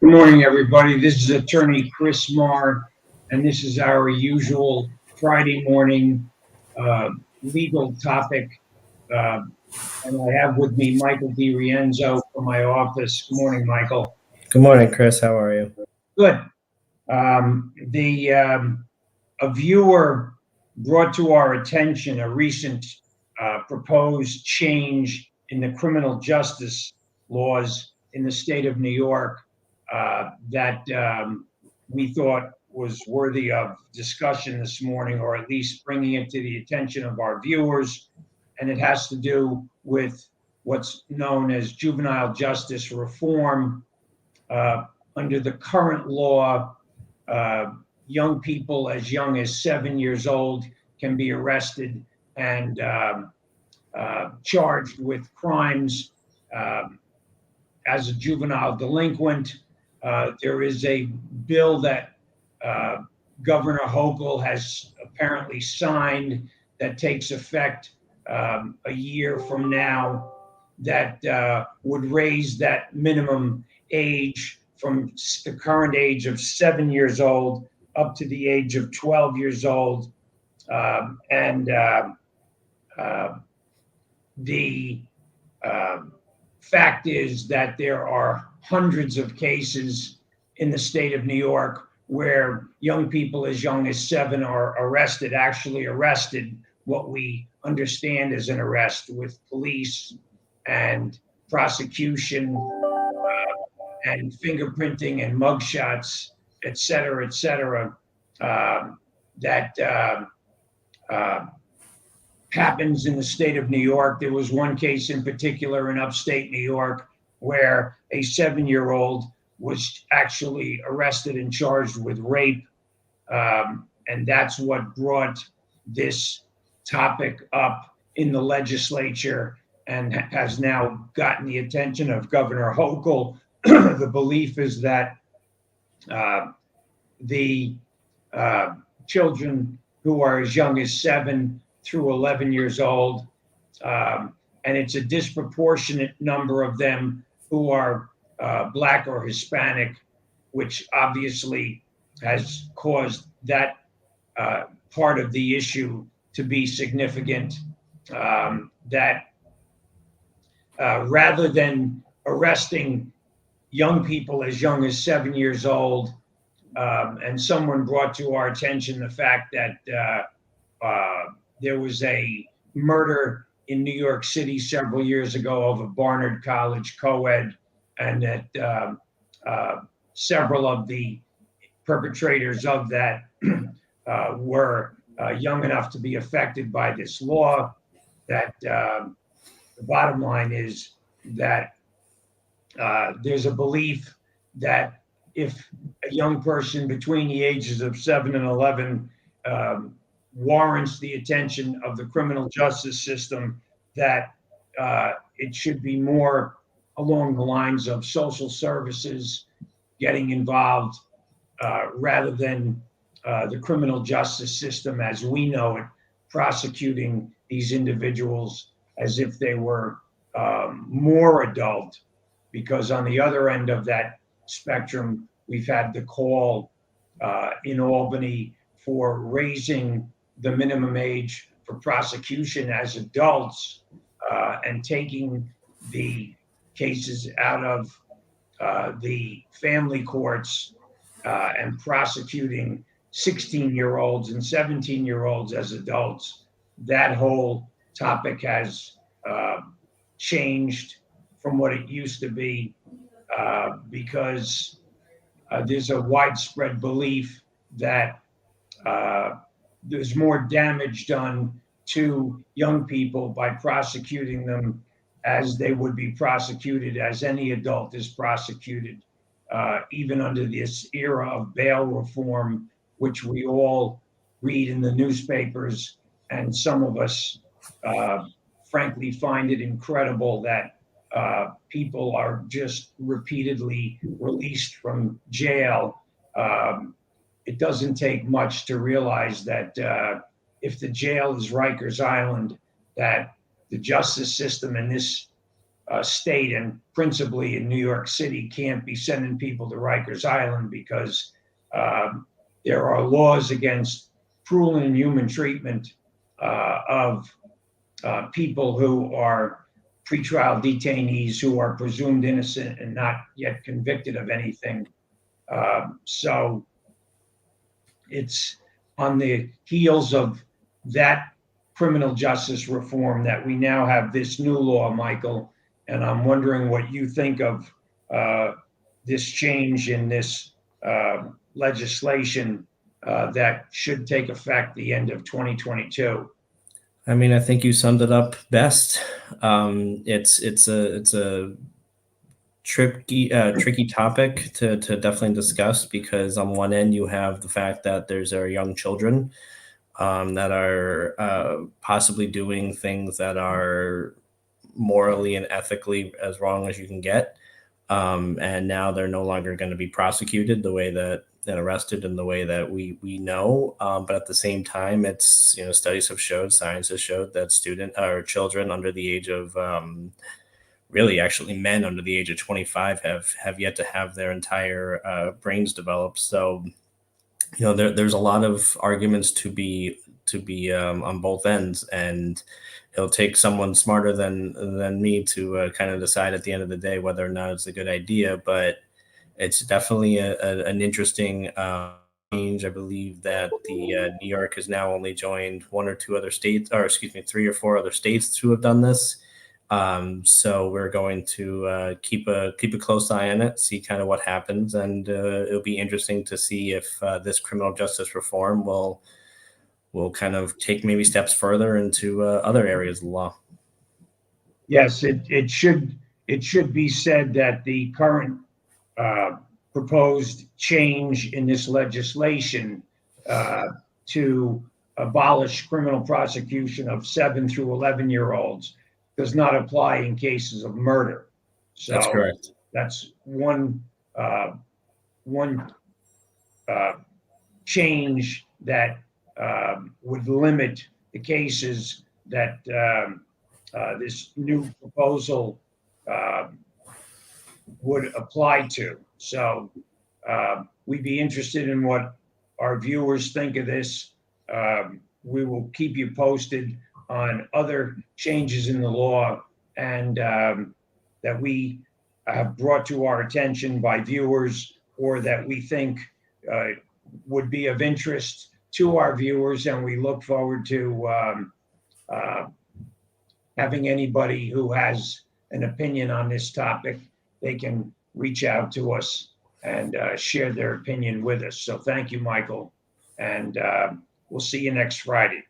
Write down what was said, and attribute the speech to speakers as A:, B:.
A: Good morning, everybody. This is Attorney Chris Maher, and this is our usual Friday morning uh, legal topic. Uh, and I have with me Michael Derienzo from my office. Good morning, Michael.
B: Good morning, Chris. How are you?
A: Good. A viewer brought to our attention a recent proposed change in the criminal justice laws in the state of New York that we thought was worthy of discussion this morning, or at least bringing it to the attention of our viewers. And it has to do with what's known as juvenile justice reform. Uh, Under the current law, uh, young people as young as 7 years old can be arrested and charged with crimes um, as a juvenile delinquent. There is a bill that uh, Governor Hochul has apparently signed that takes effect a year from now that would raise that minimum age from the current age of 7 years old up to the age of 12 years old. And uh, the uh, fact is that there are hundreds of cases in the state of New York where young people as young as 7 are arrested, actually arrested, what we understand as an arrest with police and prosecution and fingerprinting and mugshots, et cetera, that uh, happens in the state of New York. There was one case in particular in upstate New York where a 7-year-old was actually arrested and charged with rape. And that's what brought this topic up in the legislature and has now gotten the attention of Governor Hochul. The belief is that uh, the children who are as young as 7 through 11 years old, and it's a disproportionate number of them who are Black or Hispanic, which obviously has caused that part of the issue to be significant. That rather than arresting young people as young as 7 years old, and someone brought to our attention the fact that there was a murder in New York City several years ago of a Barnard College co-ed, and that several of the perpetrators of that were young enough to be affected by this law. That the bottom line is that there's a belief that if a young person between the ages of 7 and 11 warrants the attention of the criminal justice system, that it should be more along the lines of social services getting involved rather than the criminal justice system as we know it, prosecuting these individuals as if they were more adult. Because on the other end of that spectrum, we've had the call in Albany for raising the minimum age for prosecution as adults and taking the cases out of the family courts and prosecuting 16-year-olds and 17-year-olds as adults. That whole topic has changed from what it used to be because there's a widespread belief that there's more damage done to young people by prosecuting them as they would be prosecuted as any adult is prosecuted, even under this era of bail reform, which we all read in the newspapers. And some of us, frankly, find it incredible that people are just repeatedly released from jail. It doesn't take much to realize that if the jail is Rikers Island, that the justice system in this state, and principally in New York City, can't be sending people to Rikers Island because there are laws against cruel and inhuman treatment of people who are pretrial detainees who are presumed innocent and not yet convicted of anything. So it's on the heels of that criminal justice reform that we now have this new law, Michael. And I'm wondering what you think of this change in this legislation that should take effect the end of 2022.
B: I mean, I think you summed it up best. It's a tricky topic to definitely discuss, because on one end you have the fact that there's our young children that are possibly doing things that are morally and ethically as wrong as you can get, and now they're no longer going to be prosecuted the way that and arrested in the way that we know. But at the same time, it's, studies have showed, science has showed that children under the age of really actually men under the age of 25 have yet to have their entire brains developed. So there's a lot of arguments to be on both ends, and it'll take someone smarter than me to kind of decide at the end of the day whether or not it's a good idea. But it's definitely an interesting change. I believe that the New York has now only joined one or two other states, or excuse me, 3 or 4 other states who have done this. So we're going to keep a close eye on it, see kind of what happens, and it'll be interesting to see if this criminal justice reform will kind of take maybe steps further into other areas of the law.
A: Yes, it should be said that the current proposed change in this legislation to abolish criminal prosecution of 7 through 11-year-olds does not apply in cases of murder. So
B: that's correct.
A: That's one change that would limit the cases that this new proposal would apply to. So we'd be interested in what our viewers think of this. We will keep you posted on other changes in the law and that we have brought to our attention by viewers, or that we think would be of interest to our viewers. And we look forward to having anybody who has an opinion on this topic, they can reach out to us and share their opinion with us. So thank you, Michael. And we'll see you next Friday.